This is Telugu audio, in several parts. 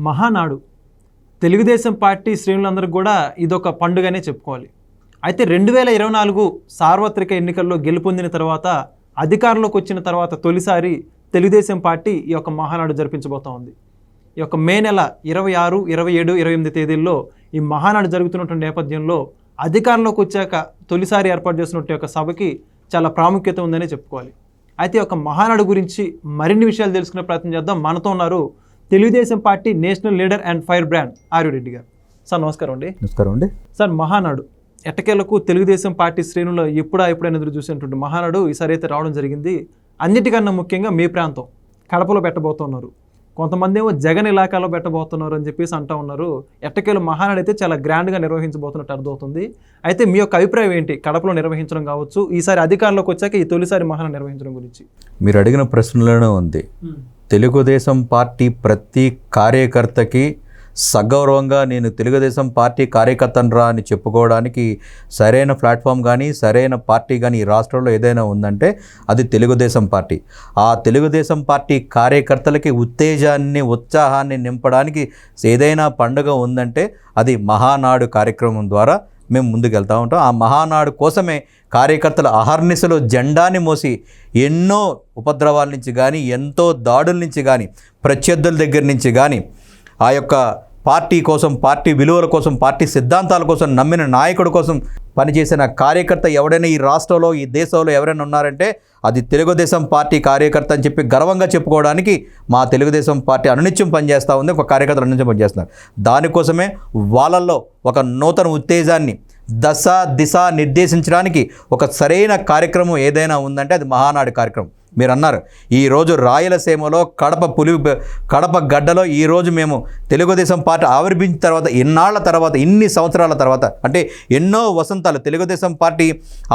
మహానాడు తెలుగుదేశం పార్టీ శ్రేణులందరికీ కూడా ఇదొక పండుగనే చెప్పుకోవాలి. అయితే 2024 సార్వత్రిక ఎన్నికల్లో గెలుపొందిన తర్వాత అధికారంలోకి వచ్చిన తర్వాత తొలిసారి తెలుగుదేశం పార్టీ ఈ యొక్క మహానాడు జరిపించబోతా ఉంది. ఈ యొక్క మే నెల 26, 27, 28 తేదీల్లో ఈ మహానాడు జరుగుతున్నటువంటి నేపథ్యంలో అధికారంలోకి వచ్చాక తొలిసారి ఏర్పాటు చేసినటువంటి యొక్క సభకి చాలా ప్రాముఖ్యత ఉందనే చెప్పుకోవాలి. అయితే ఒక మహానాడు గురించి మరిన్ని విషయాలు తెలుసుకునే ప్రయత్నం చేద్దాం. మనతో ఉన్నారు Telugu Desam party national leader and fire brand Aryureddy గారు. సార్ నమస్కారం అండి. నమస్కారం అండి. సార్, మహానాడు ఎట్టకేలకు తెలుగుదేశం పార్టీ శ్రేణుల్లో ఎప్పుడైనా ఎదురు చూసినటువంటి మహానాడు ఈసారి అయితే రావడం జరిగింది. అన్నిటికన్నా ముఖ్యంగా మీ ప్రాంతం కడపలో పెట్టబోతున్నారు. కొంతమంది ఏమో జగన్ ఇలాకాలో పెట్టబోతున్నారు అని చెప్పేసి అంటూ ఉన్నారు. ఎట్టకేలు మహానాడు అయితే చాలా గ్రాండ్గా నిర్వహించబోతున్నట్టు అర్థమవుతుంది. అయితే మీ యొక్క అభిప్రాయం ఏంటి? కడపలో నిర్వహించడం కావచ్చు, ఈసారి అధికారంలోకి వచ్చాక ఈ తొలిసారి మహానాడు నిర్వహించడం గురించి. మీరు అడిగిన ప్రశ్నలోనే ఉంది. తెలుగుదేశం పార్టీ ప్రతి కార్యకర్తకి సగౌరవంగా నేను తెలుగుదేశం పార్టీ కార్యకర్తనరా అని చెప్పుకోవడానికి సరైన ప్లాట్ఫామ్ కానీ సరైన పార్టీ కానీ ఈ రాష్ట్రంలో ఏదైనా ఉందంటే అది తెలుగుదేశం పార్టీ. ఆ తెలుగుదేశం పార్టీ కార్యకర్తలకి ఉత్సాహాన్ని నింపడానికి ఏదైనా పండుగ ఉందంటే అది మహానాడు కార్యక్రమం ద్వారా మేము ముందుకు వెళ్తూ ఉంటాం. ఆ మహానాడు కోసమే కార్యకర్తలు అహర్నిశలో జెండాని మోసి ఎన్నో ఉపద్రవాల నుంచి కానీ ఎంతో దాడుల నుంచి కానీ ప్రత్యర్థుల దగ్గర నుంచి కానీ ఆ యొక్క పార్టీ కోసం, పార్టీ విలువల కోసం, పార్టీ సిద్ధాంతాల కోసం నమ్మిన నాయకుడి కోసం పనిచేసిన కార్యకర్త ఎవడైనా ఈ రాష్ట్రంలో ఈ దేశంలో ఎవరైనా ఉన్నారంటే అది తెలుగుదేశం పార్టీ కార్యకర్త అని చెప్పి గర్వంగా చెప్పుకోవడానికి మా తెలుగుదేశం పార్టీ అనునిత్యం పనిచేస్తూ ఉంది. ఒక కార్యకర్తలు అనునిత్యం పనిచేస్తున్నారు. దానికోసమే వాళ్ళల్లో ఒక నూతన ఉత్తేజాన్ని దిశ నిర్దేశించడానికి ఒక సరైన కార్యక్రమం ఏదైనా ఉందంటే అది మహానాడు కార్యక్రమం. మీరు అన్నారు, ఈరోజు రాయలసీమలో కడప గడ్డలో ఈరోజు మేము తెలుగుదేశం పార్టీ ఆవిర్భించిన తర్వాత ఇన్ని సంవత్సరాల తర్వాత అంటే ఎన్నో వసంతాలు తెలుగుదేశం పార్టీ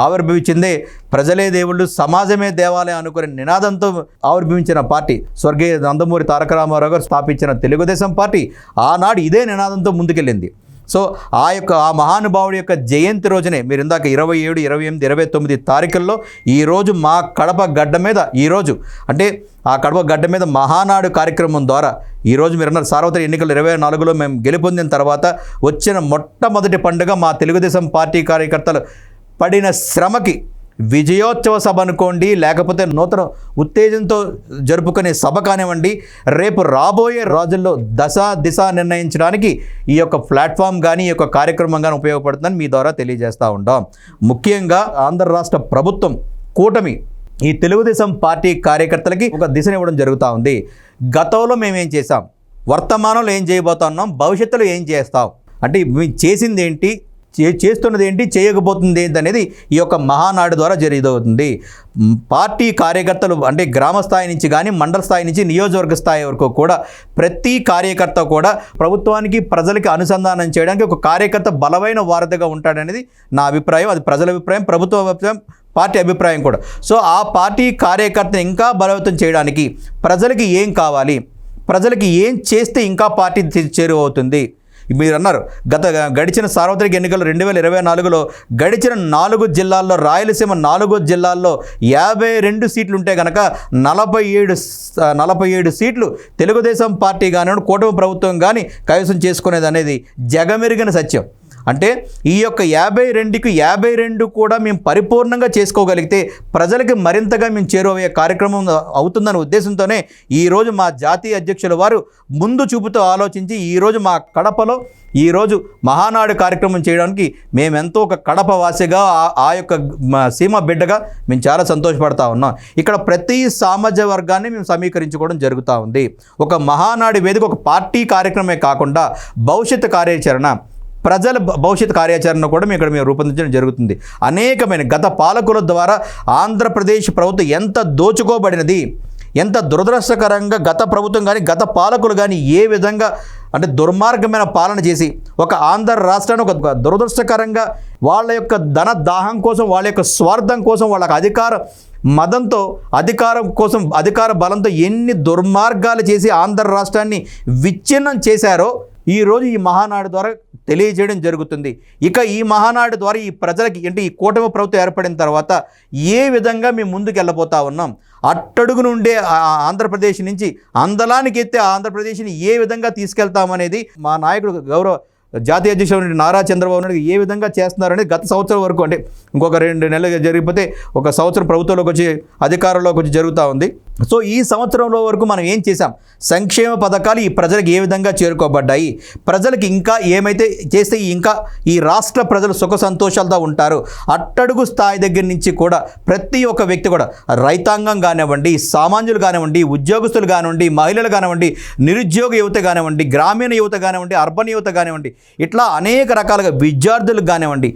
ఆవిర్భవించిందే ప్రజలే దేవుళ్ళు సమాజమే దేవాలయం అనుకునే నినాదంతో ఆవిర్భవించిన పార్టీ స్వర్గీయ నందమూరి తారక రామారావు గారు స్థాపించిన తెలుగుదేశం పార్టీ ఆనాడు ఇదే నినాదంతో ముందుకెళ్ళింది. సో ఆ మహానుభావుడి యొక్క జయంతి రోజునే మీరు ఇందాక 27, 28, 29 తారీఖుల్లో ఈరోజు మా కడప గడ్డ మీద ఈరోజు అంటే ఆ కడప గడ్డ మీద మహానాడు కార్యక్రమం ద్వారా ఈరోజు మీరన్నారు సార్వత్రిక ఎన్నికలు 24లో మేము గెలుపొందిన తర్వాత వచ్చిన మొట్టమొదటి పండుగ మా తెలుగుదేశం పార్టీ కార్యకర్తలు పడిన శ్రమకి విజయోత్సవ సభ అనుకోండి, లేకపోతే నూతన ఉత్తేజంతో జరుపుకునే సభ కానివ్వండి, రేపు రాబోయే రోజుల్లో దిశ నిర్ణయించడానికి ఈ యొక్క ప్లాట్ఫామ్ కానీ ఈ యొక్క కార్యక్రమం కానీ ఉపయోగపడుతుందని మీ ద్వారా తెలియజేస్తూ ఉంటాం. ముఖ్యంగా ఆంధ్ర రాష్ట్ర ప్రభుత్వం కూటమి ఈ తెలుగుదేశం పార్టీ కార్యకర్తలకి ఒక దిశనివ్వడం జరుగుతూ ఉంది. గతంలో మేమేం చేసాం, వర్తమానంలో ఏం చేయబోతున్నాం, భవిష్యత్తులో ఏం చేస్తాం అంటే మేము చేసింది ఏంటి, చేస్తున్నది ఏంటి, చేయకపోతుంది ఏంటి అనేది ఈ యొక్క మహానాడు ద్వారా జరుగుతుంది. పార్టీ కార్యకర్తలు అంటే గ్రామ స్థాయి నుంచి కానీ మండల స్థాయి నుంచి నియోజకవర్గ స్థాయి వరకు కూడా ప్రతి కార్యకర్త కూడా ప్రభుత్వానికి ప్రజలకి అనుసంధానం చేయడానికి ఒక కార్యకర్త బలమైన వారధిగా ఉంటాడనేది నా అభిప్రాయం. అది ప్రజల అభిప్రాయం, ప్రభుత్వ అభిప్రాయం, పార్టీ అభిప్రాయం కూడా. సో ఆ పార్టీ కార్యకర్తను ఇంకా బలవంతం చేయడానికి ప్రజలకి ఏం కావాలి, ప్రజలకి ఏం చేస్తే ఇంకా పార్టీ చేరువవుతుంది. మీరు అన్నారు గడిచిన సార్వత్రిక ఎన్నికలు 2024లో గడిచిన 4 జిల్లాల్లో రాయలసీమ 4 జిల్లాల్లో 52 సీట్లు ఉంటే కనుక 47 సీట్లు తెలుగుదేశం పార్టీ కానివ్వండి కూటమి ప్రభుత్వం కానీ కైవసం చేసుకునేది అనేది జగమెరిగిన సత్యం. అంటే ఈ యొక్క 52కి 52 కూడా మేము పరిపూర్ణంగా చేసుకోగలిగితే ప్రజలకి మరింతగా మేము చేరువయ్యే కార్యక్రమం అవుతుందనే ఉద్దేశంతోనే ఈరోజు మా జాతీయ అధ్యక్షుల వారు ముందు చూపుతో ఆలోచించి ఈరోజు మా కడపలో ఈరోజు మహానాడు కార్యక్రమం చేయడానికి మేమెంతో ఒక కడప వాసిగా ఆ యొక్క సీమ బిడ్డగా మేము చాలా సంతోషపడతా ఉన్నాం. ఇక్కడ ప్రతి సామాజిక వర్గాన్ని మేము సమీకరించుకోవడం జరుగుతూ ఉంది. ఒక మహానాడు వేదిక ఒక పార్టీ కార్యక్రమమే కాకుండా భవిష్యత్తు కార్యాచరణ, ప్రజల భవిష్యత్ కార్యాచరణ కూడా మేము రూపొందించడం జరుగుతుంది. అనేకమైన గత పాలకుల ద్వారా ఆంధ్రప్రదేశ్ ప్రభుత్వం ఎంత దోచుకోబడినది, ఎంత దురదృష్టకరంగా గత ప్రభుత్వం కానీ గత పాలకులు కానీ ఏ విధంగా అంటే దుర్మార్గమైన పాలన చేసి ఒక ఆంధ్ర రాష్ట్రాన్ని ఒక దురదృష్టకరంగా వాళ్ళ యొక్క ధన దాహం కోసం, వాళ్ళ యొక్క స్వార్థం కోసం, వాళ్ళకి అధికార మదంతో అధికారం కోసం అధికార బలంతో ఎన్ని దుర్మార్గాలు చేసి ఆంధ్ర రాష్ట్రాన్ని విచ్ఛిన్నం చేశారో ఈరోజు ఈ మహానాడు ద్వారా తెలియజేయడం జరుగుతుంది. ఇక ఈ మహానాడు ద్వారా ఈ ప్రజలకి అంటే ఈ కూటమి ప్రభుత్వం ఏర్పడిన తర్వాత ఏ విధంగా మేము ముందుకు వెళ్ళబోతా ఉన్నాం, అట్టడుగు నుండే ఆంధ్రప్రదేశ్ నుంచి అందలానికి ఎత్తే ఆంధ్రప్రదేశ్ని ఏ విధంగా తీసుకెళ్తామనేది మా నాయకుడు గౌరవ జాతీయ అధ్యక్షుడు నారా చంద్రబాబు నాయుడు ఏ విధంగా చేస్తున్నారనేది గత సంవత్సరం వరకు, అంటే ఇంకొక 2 నెలలు జరిగిపోతే ఒక సంవత్సరం ప్రభుత్వంలోకి వచ్చి అధికారంలోకి వచ్చి జరుగుతూ ఉంది. సో ఈ సంవత్సరంలో వరకు మనం ఏం చేశాం, సంక్షేమ పథకాలు ఈ ప్రజలకు ఏ విధంగా చేరుకోబడ్డాయి, ప్రజలకు ఇంకా ఏమైతే చేస్తే ఇంకా ఈ రాష్ట్ర ప్రజలు సుఖ సంతోషాలతో ఉంటారు. అట్టడుగు స్థాయి దగ్గర నుంచి కూడా ప్రతి ఒక్క వ్యక్తి కూడా, రైతాంగం కానివ్వండి, సామాన్యులు కానివ్వండి, ఉద్యోగస్తులు కానివ్వండి, మహిళలు కానివ్వండి, నిరుద్యోగ యువత కానివ్వండి, గ్రామీణ యువత కానివ్వండి, అర్బన్ యువత కానివ్వండి, ఇట్లా అనేక రకాలుగా విద్యార్థులకు కానివ్వండి,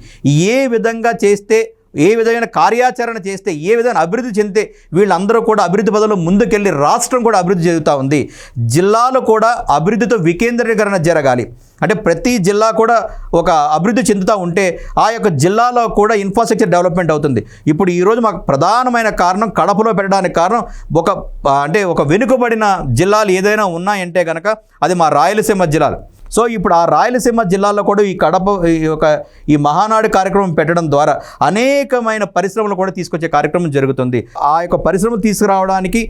ఏ విధంగా చేస్తే, ఏ విధమైన కార్యాచరణ చేస్తే, ఏ విధమైన అభివృద్ధి చెందితే వీళ్ళందరూ కూడా అభివృద్ధి పదంలో ముందుకెళ్ళి రాష్ట్రం కూడా అభివృద్ధి చెందుతూ ఉంది. జిల్లాలు కూడా అభివృద్ధితో వికేంద్రీకరణ జరగాలి. అంటే ప్రతి జిల్లా కూడా ఒక అభివృద్ధి చెందుతూ ఉంటే ఆ యొక్క జిల్లాలో కూడా ఇన్ఫ్రాస్ట్రక్చర్ డెవలప్మెంట్ అవుతుంది. ఇప్పుడు ఈరోజు మాకు ప్రధానమైన కారణం కడపలో పెట్టడానికి కారణం ఒక వెనుకబడిన జిల్లాలు ఏదైనా ఉన్నాయంటే కనుక అది మా రాయలసీమ జిల్లాలు. సో ఇప్పుడు ఆ రాయలసీమ జిల్లాలో కూడా ఈ మహానాడు కార్యక్రమం పెట్టడం ద్వారా అనేకమైన పరిశ్రమలు కూడా తీసుకొచ్చే కార్యక్రమం జరుగుతుంది. ఆ యొక్క పరిశ్రమలు తీసుకురావడానికి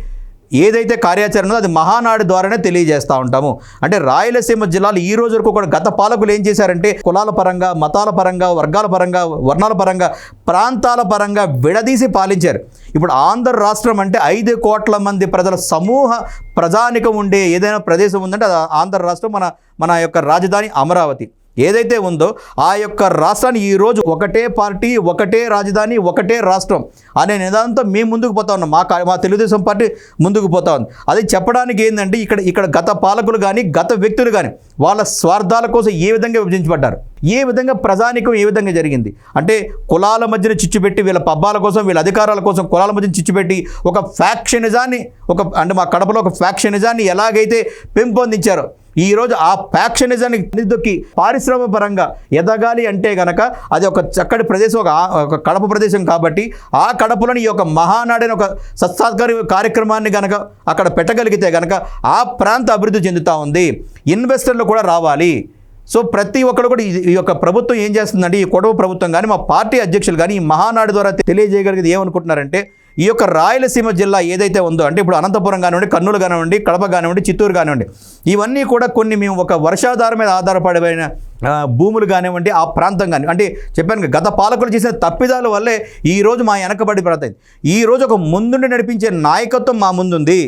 ఏదైతే కార్యాచరణ ఉందో అది మహానాడు ద్వారానే తెలియజేస్తూ ఉంటాము. అంటే రాయలసీమ జిల్లాలు ఈ రోజు వరకు కూడా గత పాలకులు ఏం చేశారంటే కులాల పరంగా, మతాల పరంగా, వర్గాల పరంగా, వర్ణాల పరంగా, ప్రాంతాల పరంగా విడదీసి పాలించారు. ఇప్పుడు ఆంధ్ర రాష్ట్రం అంటే 5 కోట్ల మంది ప్రజల సమూహ ప్రజానికం ఉండే ఏదైనా ప్రదేశం ఉందంటే అది ఆంధ్ర రాష్ట్రం. మన యొక్క రాజధాని అమరావతి ఏదైతే ఉందో ఆ యొక్క రాష్ట్రాన్ని ఈరోజు ఒకటే పార్టీ, ఒకటే రాజధాని, ఒకటే రాష్ట్రం అనే నిదానంతో మేము ముందుకు పోతా ఉన్నాం. మా తెలుగుదేశం పార్టీ ముందుకు పోతా ఉంది. అది చెప్పడానికి ఏంటంటే ఇక్కడ గత పాలకులు కానీ, గత వ్యక్తులు కానీ వాళ్ళ స్వార్థాల కోసం ఏ విధంగా విభజించబడ్డారు, ఏ విధంగా ప్రజానికం ఏ విధంగా జరిగింది అంటే కులాల మధ్యన చిచ్చుపెట్టి, వీళ్ళ పబ్బాల కోసం, వీళ్ళ అధికారాల కోసం కులాల మధ్యన చిచ్చుపెట్టి ఒక ఫ్యాక్షనిజాన్ని అంటే మా కడపలో ఒక ఫ్యాక్షనిజాన్ని ఎలాగైతే పెంపొందించారో ఈరోజు ఆ ఫ్యాక్షనిజాన్ని నిదొక్కి పారిశ్రామిక పరంగా ఎదగాలి అంటే గనక అది ఒక చక్కటి ప్రదేశం, ఒక కడప ప్రదేశం కాబట్టి ఆ కడపలోని ఈ యొక్క మహానాడైన ఒక సత్సాత్కార కార్యక్రమాన్ని గనక అక్కడ పెట్టగలిగితే గనక ఆ ప్రాంత అభివృద్ధి చెందుతూ ఉంది. ఇన్వెస్టర్లు కూడా రావాలి. సో ప్రతి ఒక్కరు కూడా ఈ యొక్క ప్రభుత్వం ఏం చేస్తుందంటే, ఈ కొడవ ప్రభుత్వం కానీ, మా పార్టీ అధ్యక్షులు కానీ ఈ మహానాడు ద్వారా తెలియజేయగలిగేది ఏమనుకుంటున్నారంటే, ఈ యొక్క రాయలసీమ జిల్లా ఏదైతే ఉందో అంటే ఇప్పుడు అనంతపురం కానివ్వండి, కర్నూలు కానివ్వండి, కడప కానివ్వండి, చిత్తూరు కానివ్వండి, ఇవన్నీ కూడా కొన్ని మేము ఒక వర్షాధారం మీద ఆధారపడిన భూములు కానివ్వండి, ఆ ప్రాంతం కానీ అంటే చెప్పాను గత పాలకులు చేసిన తప్పిదాల వల్లే ఈరోజు మా వెనకబడి పడతాయి. ఈరోజు ఒక ముందుండి నడిపించే నాయకత్వం మా ముందుంది.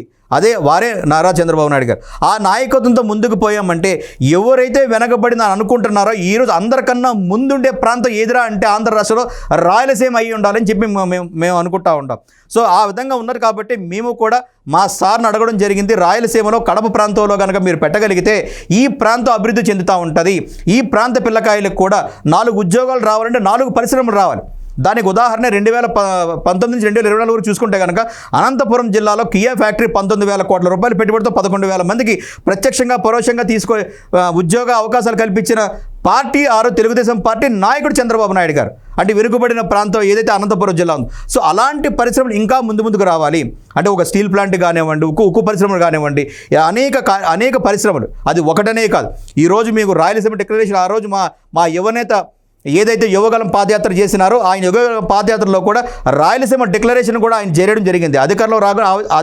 వారే నారా చంద్రబాబు నాయుడు గారు. ఆ నాయకత్వంతో ముందుకు పోయామంటే ఎవరైతే వెనకబడిన అనుకుంటున్నారో ఈరోజు అందరికన్నా ముందుండే ప్రాంతం ఏదిరా అంటే ఆంధ్ర రాష్ట్రంలో రాయలసీమ అయ్యి ఉండాలని చెప్పి మేము అనుకుంటా ఉంటాం. సో ఆ విధంగా ఉన్నారు కాబట్టి మేము కూడా మా సార్ని అడగడం జరిగింది. రాయలసీమలో కడప ప్రాంతంలో కనుక మీరు పెట్టగలిగితే ఈ ప్రాంతం అభివృద్ధి చెందుతూ ఉంటుంది. ఈ ప్రాంత పిల్లకాయలకు కూడా 4 ఉద్యోగాలు రావాలంటే 4 పరిశ్రమలు రావాలి. దానికి ఉదాహరణ 2019 నుంచి 2024 వరకు చూసుకుంటే కనుక అనంతపురం జిల్లాలో కియా ఫ్యాక్టరీ 19,000 కోట్ల రూపాయలు పెట్టుబడితో 11,000 మందికి ప్రత్యక్షంగా పరోక్షంగా ఉద్యోగ అవకాశాలు కల్పించిన పార్టీ తెలుగుదేశం పార్టీ నాయకుడు చంద్రబాబు నాయుడు గారు. అంటే వెనుకబడిన ప్రాంతం ఏదైతే అనంతపురం జిల్లా ఉందో సో అలాంటి పరిశ్రమలు ఇంకా ముందుకు రావాలి. అంటే ఒక స్టీల్ ప్లాంట్ కానివ్వండి, ఉక్కు పరిశ్రమలు కానివ్వండి, అనేక పరిశ్రమలు. అది ఒకటనే కాదు. ఈరోజు మీకు రాయలసీమ డిక్లరేషన్ ఆ రోజు మా యువనేత ఏదైతే యువగలం పాదయాత్ర చేసినారో ఆయన యువగలం పాదయాత్రలో కూడా రాయలసీమ డిక్లరేషన్ కూడా ఆయన చేయడం జరిగింది. అధికారంలో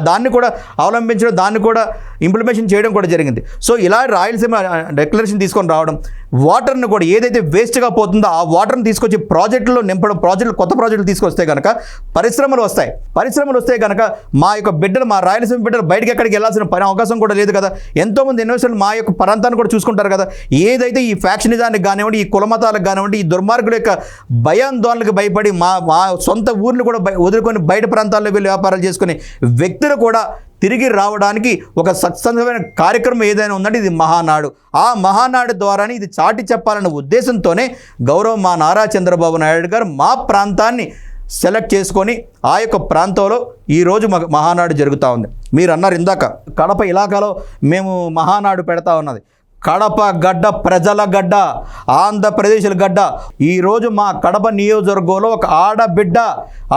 దాన్ని కూడా అవలంబించడం, దాన్ని కూడా ఇంప్లిమెంటేషన్ చేయడం కూడా జరిగింది. సో ఇలా రాయలసీమ డిక్లరేషన్ తీసుకొని రావడం, వాటర్ని కూడా ఏదైతే వేస్ట్గా పోతుందో ఆ వాటర్ని తీసుకొచ్చి ప్రాజెక్టులో నింపడం, కొత్త ప్రాజెక్టులు తీసుకొస్తే కనుక పరిశ్రమలు వస్తాయి కనుక మా రాయలసీమ బిడ్డలు బయటకి ఎక్కడికి వెళ్ళాల్సిన అవకాశం కూడా లేదు కదా. ఎంతోమంది ఇన్వెస్టర్లు మా యొక్క ప్రాంతాన్ని కూడా చూసుకుంటారు కదా. ఏదైతే ఈ ఫ్యాక్షనిజానికి కానివ్వండి, ఈ కులమతాలకు కానివ్వండి, ఈ దుర్మార్గుల యొక్క భయాందోళనకు భయపడి మా సొంత ఊర్లు కూడా వదులుకొని బయట ప్రాంతాల్లో వెళ్ళి వ్యాపారాలు చేసుకునే వ్యక్తులు కూడా తిరిగి రావడానికి ఒక సత్సంగమైన కార్యక్రమం ఏదైనా ఉందంటే ఇది మహానాడు. ఆ మహానాడు ద్వారానే ఇది చాటి చెప్పాలన్న ఉద్దేశంతోనే మా నారా చంద్రబాబు నాయుడు గారు మా ప్రాంతాన్ని సెలెక్ట్ చేసుకొని ఆ యొక్క ప్రాంతంలో ఈరోజు మహానాడు జరుగుతూ ఉంది. మీరు అన్నారు ఇందాక కడప ఇలాకాలో మేము మహానాడు పెడతా ఉన్నది. కడప గడ్డ ప్రజల గడ్డ, ఆంధ్రప్రదేశ్ గడ్డ. ఈరోజు మా కడప నియోజకవర్గంలో ఒక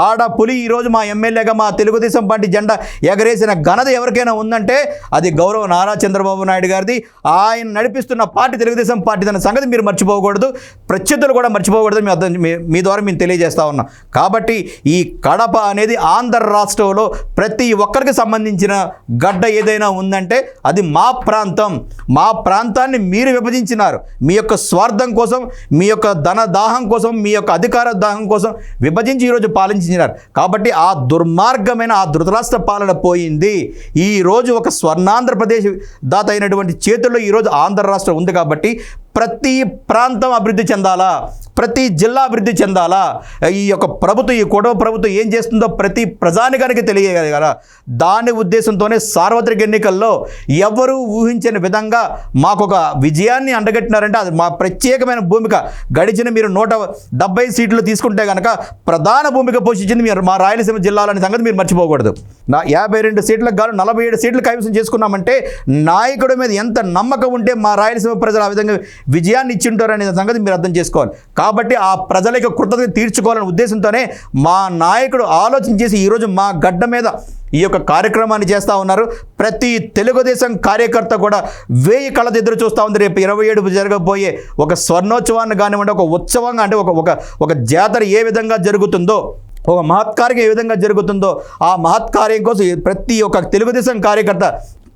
ఆడపులి ఈరోజు మా ఎమ్మెల్యేగా మా తెలుగుదేశం పార్టీ జెండా ఎగరేసిన ఘనత ఎవరికైనా ఉందంటే అది గౌరవ నారా చంద్రబాబు నాయుడు గారిది. ఆయన నడిపిస్తున్న పార్టీ తెలుగుదేశం పార్టీ అన్న సంగతి మీరు మర్చిపోకూడదు, ప్రత్యర్థులు కూడా మర్చిపోకూడదు. మీ ద్వారా మేము తెలియజేస్తా ఉన్నాం. కాబట్టి ఈ కడప అనేది ఆంధ్ర రాష్ట్రంలో ప్రతి ఒక్కరికి సంబంధించిన గడ్డ ఏదైనా ఉందంటే అది మా ప్రాంతం. మా ప్రాంతాన్ని మీరు విభజించినారు. మీ యొక్క స్వార్థం కోసం, మీ యొక్క ధన దాహం కోసం, మీ యొక్క అధికార దాహం కోసం విభజించి ఈరోజు పాలించినారు. కాబట్టి ఆ దుర్మార్గమైన ఆ ధృతరాష్ట్ర పాలన పోయింది. ఈరోజు ఒక స్వర్ణాంధ్రప్రదేశ్ దాత అయినటువంటి చేతుల్లో ఈరోజు ఆంధ్ర రాష్ట్రం ఉంది. కాబట్టి ప్రతి ప్రాంతం అభివృద్ధి చెందాలా, ప్రతి జిల్లా అభివృద్ధి చెందాలా. ఈ యొక్క ప్రభుత్వం, ఈ కుటుంబ ప్రభుత్వం ఏం చేస్తుందో ప్రతి ప్రజానికానికి తెలియగలగాల. దాని ఉద్దేశంతోనే సార్వత్రిక ఎన్నికల్లో ఎవరూ ఊహించని విధంగా మాకొక విజయాన్ని అండగట్టినారంటే అది మా ప్రత్యేకమైన భూమిక. గడిచిన మీరు 170 సీట్లు తీసుకుంటే కనుక ప్రధాన భూమిక పోషించింది మీరు మా రాయలసీమ జిల్లాలోని సంగతి మీరు మర్చిపోకూడదు. 52 సీట్లకు గాను 47 సీట్లు కైవసం చేసుకున్నామంటే నాయకుడి మీద ఎంత నమ్మకం ఉంటే మా రాయలసీమ ప్రజలు ఆ విధంగా విజయాన్ని ఇచ్చింటారనే సంగతి మీరు అర్థం చేసుకోవాలి. కాబట్టి ఆ ప్రజలకు కృతజ్ఞత తీర్చుకోవాలనే ఉద్దేశంతోనే మా నాయకుడు ఆలోచన చేసి ఈరోజు మా గడ్డ మీద ఈ యొక్క కార్యక్రమాన్ని చేస్తూ ఉన్నారు. ప్రతి తెలుగుదేశం కార్యకర్త కూడా 1000 కళ్ళతో ఎదురు చూస్తూ ఉంది. రేపు 27 జరగబోయే ఒక స్వర్ణోత్సవాన్ని కానివ్వండి, ఒక ఉత్సవంగా అంటే ఒక జాతర ఏ విధంగా జరుగుతుందో, ఒక మహత్కార్యం ఏ విధంగా జరుగుతుందో ఆ మహత్కార్యం కోసం ప్రతి ఒక్క తెలుగుదేశం కార్యకర్త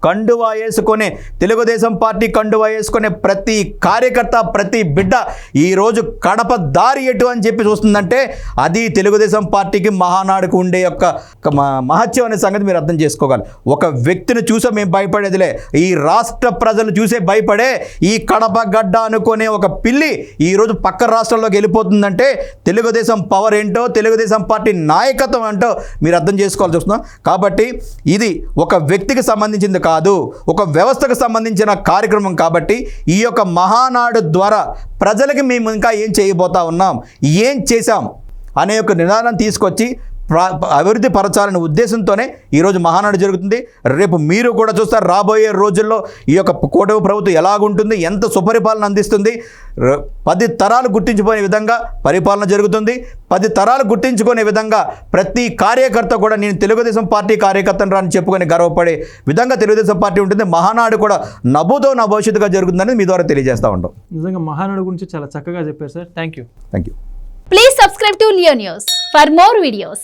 కండువా వేసుకునే, తెలుగుదేశం పార్టీ కండువా వేసుకునే ప్రతి కార్యకర్త, ప్రతి బిడ్డ ఈరోజు కడప దారి ఎటు అని చెప్పి చూస్తుందంటే అది తెలుగుదేశం పార్టీకి మహానాడుకు ఉండే యొక్క మహత్యం అనే సంగతి మీరు అర్థం చేసుకోగలరు. ఒక వ్యక్తిని చూసే మేము భయపడేదిలే, ఈ రాష్ట్ర ప్రజలు చూసే భయపడే ఈ కడప గడ్డ అనుకునే ఒక పిల్లి ఈరోజు పక్క రాష్ట్రాల్లోకి వెళ్ళిపోతుందంటే తెలుగుదేశం పవర్ ఏంటో, తెలుగుదేశం పార్టీ నాయకత్వం ఏంటో మీరు అర్థం చేసుకోవాల్సి వస్తున్నాం. కాబట్టి ఇది ఒక వ్యక్తికి సంబంధించింది కాదు, ఒక వ్యవస్థకు సంబంధించిన కార్యక్రమం. కాబట్టి ఈ యొక్క మహానాడు ద్వారా ప్రజలకి మేము ఇంకా ఏం చేయబోతా ఉన్నాం, ఏం చేశాం అనే ఒక నిదానం తీసుకొచ్చి అభివృద్ధి పరచాలనే ఉద్దేశంతోనే ఈరోజు మహానాడు జరుగుతుంది. రేపు మీరు కూడా చూస్తారు రాబోయే రోజుల్లో ఈ యొక్క కూటమి ప్రభుత్వం ఎలాగుంటుంది, ఎంత సుపరిపాలన అందిస్తుంది. 10 తరాలు గుర్తించుకునే విధంగా పరిపాలన జరుగుతుంది. 10 తరాలు గుర్తించుకునే విధంగా ప్రతి కార్యకర్త కూడా నేను తెలుగుదేశం పార్టీ కార్యకర్తను రాని చెప్పుకొని గర్వపడే విధంగా తెలుగుదేశం పార్టీ ఉంటుంది. మహానాడు కూడా నవ్వుతో నా భవిష్యత్తుగా జరుగుతుందని మీ ద్వారా తెలియజేస్తూ ఉంటాం. నిజంగా మహానాడు గురించి చాలా చక్కగా చెప్పారు sir. Thank you. Thank you. Please subscribe to Leo News for more videos.